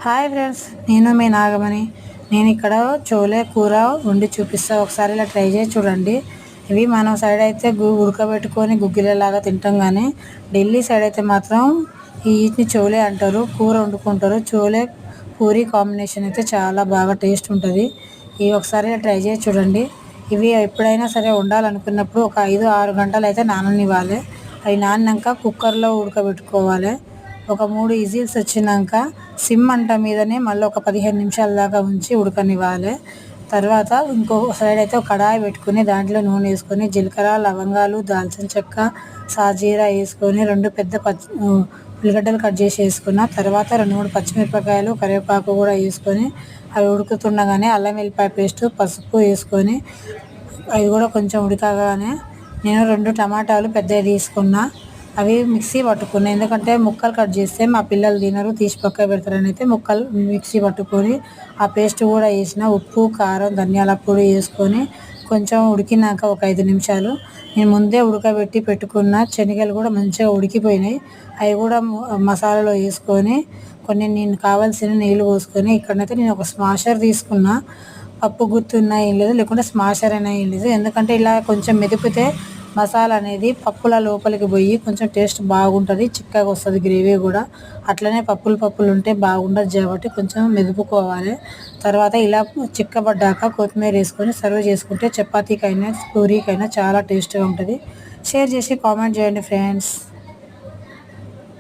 Hi friends, నేను మీ నాగమణి. నేను ఇక్కడ చోలే కూర వండి చూపిస్తా. ఒకసారి ఇలా ట్రై చేసి చూడండి. ఇవి మన సైడ్ అయితే ఉడకబెట్టుకొని గుగ్గిలలాగా తింటాం, కానీ ఢిల్లీ సైడ్ అయితే మాత్రం వీటిని చోలే అంటారు. కూర వండుకుంటారు. చోలే పూరి కాంబినేషన్ అయితే చాలా బాగా టేస్ట్ ఉంటుంది. ఇవి ఒకసారి ఇలా ట్రై చేసి చూడండి. ఇవి ఎప్పుడైనా సరే వండాలనుకున్నప్పుడు ఒక 5-6 గంటలు అయితే నాననివ్వాలి. అవి నానినాక కుక్కర్లో ఉడకబెట్టుకోవాలి. ఒక 3 విజిల్స్ వచ్చినాక సిమ్ మంట మీదనే మళ్ళీ ఒక 15 నిమిషాల దాకా ఉంచి ఉడకనివ్వాలి. తర్వాత ఇంకో సైడ్ అయితే ఒక కడాయి పెట్టుకుని దాంట్లో నూనె వేసుకొని జీలకర్ర, లవంగాలు, దాల్చిన చెక్క, సాజీరా వేసుకొని 2 పెద్ద ఉల్లిగడ్డలు కట్ చేసి వేసుకున్న తర్వాత 2-3 పచ్చిమిరపకాయలు, కరివేపాకు కూడా వేసుకొని అవి ఉడుకుతుండగానే అల్లం వెల్లిపాయ పేస్ట్, పసుపు వేసుకొని అవి కూడా కొంచెం ఉడకగానే నేను 2 టమాటాలు పెద్దవి తీసుకున్నా. అవి మిక్సీ పట్టుకున్నాను, ఎందుకంటే ముక్కలు కట్ చేస్తే మా పిల్లలు తినరు, తీసి పక్క పెడతారని అయితే ముక్కలు మిక్సీ పట్టుకొని ఆ పేస్ట్ కూడా వేసిన. ఉప్పు, కారం, ధనియాల పొడి వేసుకొని కొంచెం ఉడికినాక ఒక 5 నిమిషాలు నేను ముందే ఉడకబెట్టి పెట్టుకున్న శనగలు కూడా మంచిగా ఉడికిపోయినాయి. అవి కూడా మసాలాలో వేసుకొని కొన్ని నేను కావాల్సిన నీళ్ళు పోసుకొని ఇక్కడనైతే నేను ఒక స్మాషర్ తీసుకున్నా. పప్పు గుర్తున్నా ఏం లేదు, లేకుంటే స్మాషర్ అయినా ఏం లేదు. ఎందుకంటే ఇలా కొంచెం మెదిపితే మసాలా అనేది పప్పుల లోపలికి పోయి కొంచెం టేస్ట్ బాగుంటుంది, చిక్కగా వస్తుంది గ్రేవీ కూడా. అట్లనే పప్పులు ఉంటే బాగుండదు కాబట్టి కొంచెం మెదుపుకోవాలి. తర్వాత ఇలా చిక్కబడ్డాక కొత్తిమీర వేసుకొని సర్వ్ చేసుకుంటే చపాతీకైనా పూరీకైనా చాలా టేస్ట్గా ఉంటుంది. షేర్ చేసి కామెంట్ చేయండి ఫ్రెండ్స్.